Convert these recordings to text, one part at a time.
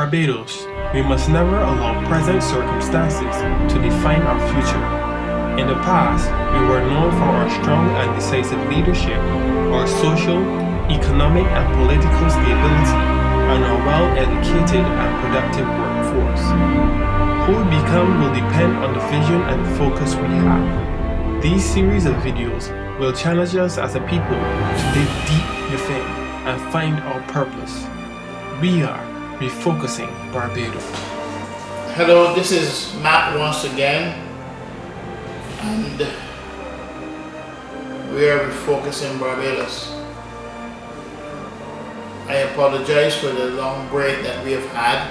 Barbados, we must never allow present circumstances to define our future. In the past, we were known for our strong and decisive leadership, our social, economic, and political stability, and our well-educated and productive workforce. Who we become will depend on the vision and focus we have. These series of videos will challenge us as a people to dig deep within and find our purpose. We are Refocusing Barbados. Hello, this is Matt once again, and we are Refocusing Barbados. I apologize for the long break that we have had,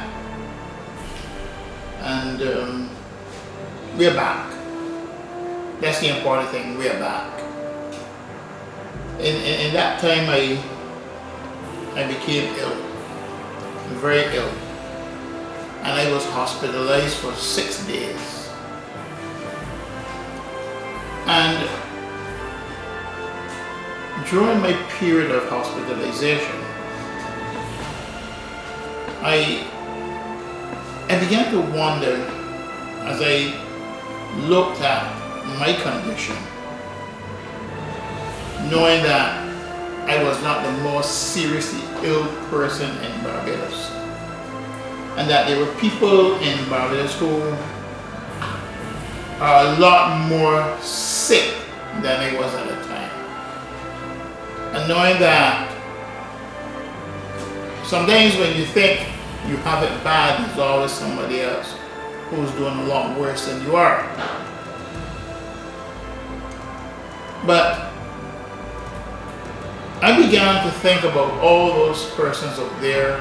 and we're back. That's the important thing, we're back. In that time I became ill, very ill, and I was hospitalized for 6 days. And during my period of hospitalization, I began to wonder, as I looked at my condition, knowing that I was not the most seriously ill person in Barbados, and that there were people in Barbados who are a lot more sick than I was at the time, and knowing that sometimes when you think you have it bad, there's always somebody else who's doing a lot worse than you are. But I began to think about all those persons out there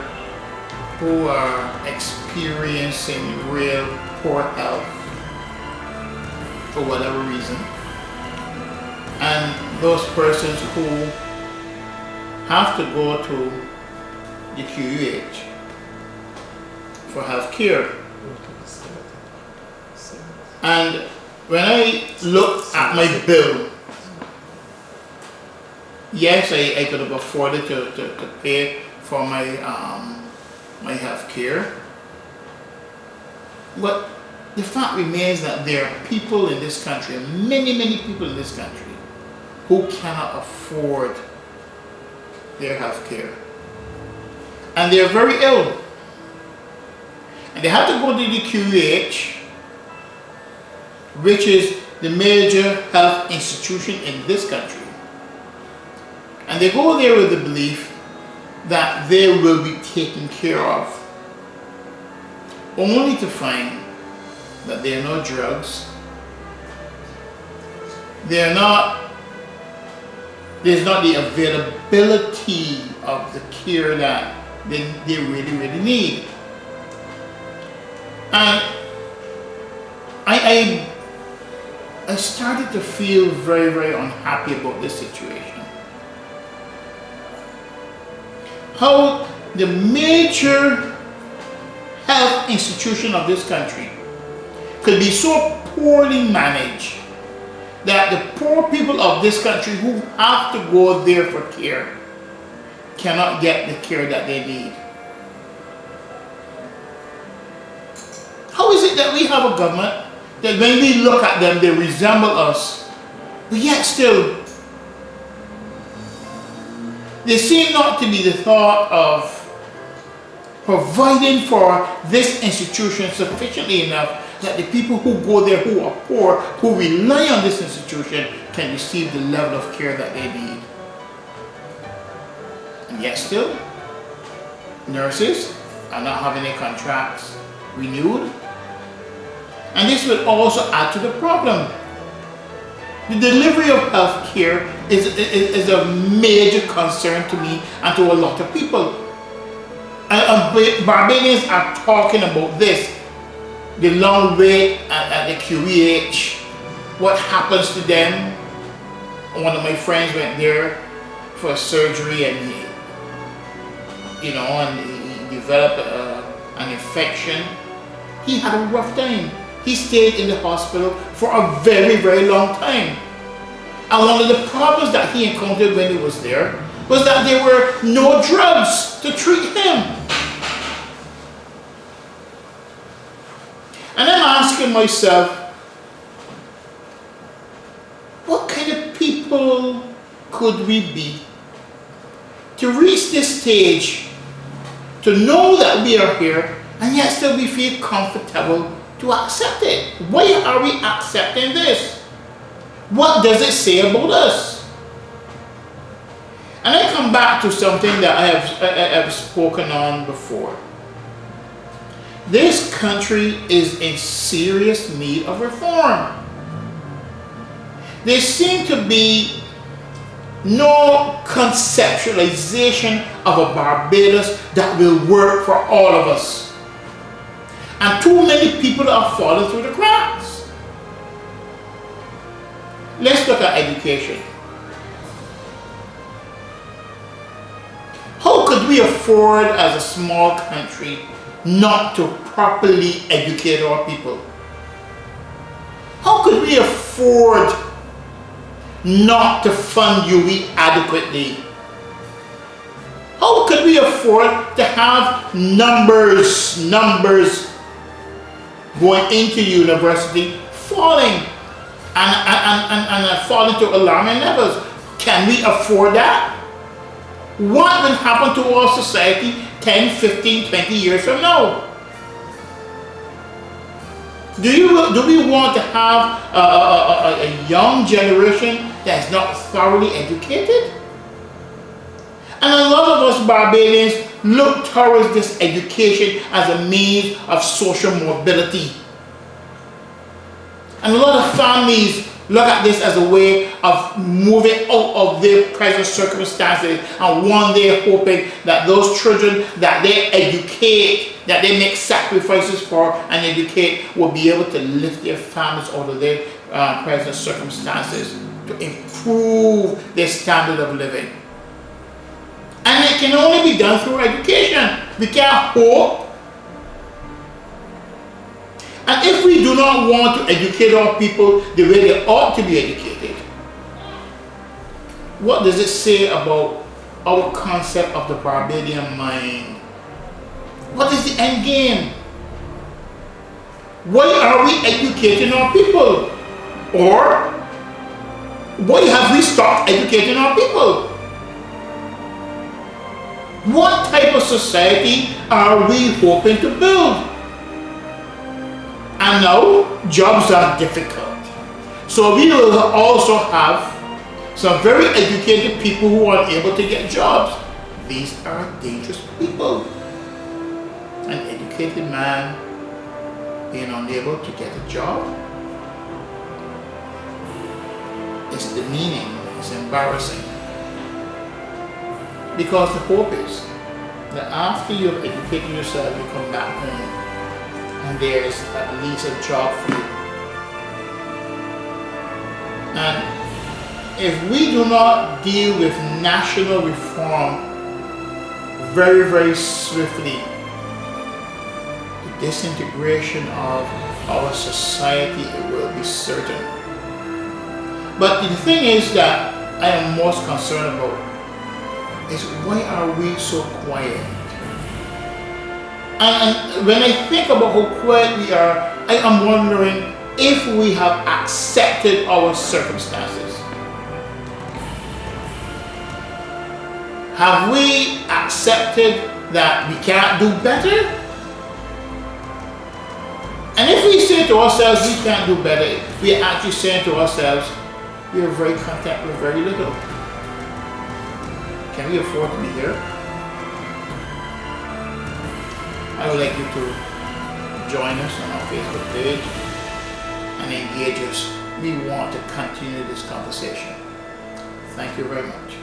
who are experiencing real poor health for whatever reason, and those persons who have to go to the QUH for health care. And when I looked at my bill, yes, I could have afforded to pay for my my health care, but the fact remains that there are people in this country, many people in this country, who cannot afford their health care, and they're very ill, and they have to go to the QUH, which is the major health institution in this country. And they go there with the belief that they will be taken care of, only to find that there are no drugs, there's not the availability of the care that they really need. And I started to feel very unhappy about this situation. How the major health institution of this country could be so poorly managed that the poor people of this country who have to go there for care cannot get the care that they need. How is it that we have a government that when we look at them, they resemble us, but yet still there seem not to be the thought of providing for this institution sufficiently enough that the people who go there who are poor, who rely on this institution, can receive the level of care that they need. And yet still, nurses are not having their contracts renewed. And this will also add to the problem. The delivery of health care is a major concern to me and to a lot of people. And Barbadians are talking about this. The long wait at the QEH, what happens to them. One of my friends went there for surgery, and he developed an infection. He had a rough time. He stayed in the hospital for a very long time. And one of the problems that he encountered when he was there was that there were no drugs to treat him. asking myself, what kind of people could we be to reach this stage, to know that we are here, and yet still we feel comfortable to accept it? Why are we accepting this? What does it say about us? And I come back to something that I have spoken on before. This country is in serious need of reform. There seems to be no conceptualization of a Barbados that will work for all of us. And too many people are falling through the cracks. Let's look at education. How could we afford as a small country not to properly educate our people? How could we afford not to fund UE adequately? How could we afford to have numbers going into university falling and falling to alarming levels? Can we afford that? What will happen to our society 10, 15, 20 years from now? Do we want to have a young generation that is not thoroughly educated? And a lot of us Barbadians look towards this education as a means of social mobility. And a lot of families look at this as a way of moving out of their present circumstances, and one day hoping that those children that they educate, that they make sacrifices for and educate, will be able to lift their families out of their present circumstances, to improve their standard of living. And it can only be done through education. We can't hope. And if we do not want to educate our people the way they ought to be educated, what does it say about our concept of the Barbadian mind? What is the end game? Why are we educating our people? Or why have we stopped educating our people? What type of society are we hoping to build? And now, jobs are difficult. So we will also have some very educated people who are able to get jobs. These are dangerous people. An educated man being unable to get a job is demeaning, it's embarrassing. Because the hope is that after you've educated yourself, you come back home and there is at least a job for you. And if we do not deal with national reform very, very swiftly, the disintegration of our society, it will be certain. But the thing is that I am most concerned about is, why are we so quiet? And when I think about how quiet we are, I am wondering if we have accepted our circumstances. Have we accepted that we can't do better? And if we say to ourselves we can't do better, we are actually saying to ourselves we are very content with very little. Can we afford to be here? I would like you to join us on our Facebook page and engage us. We want to continue this conversation. Thank you very much.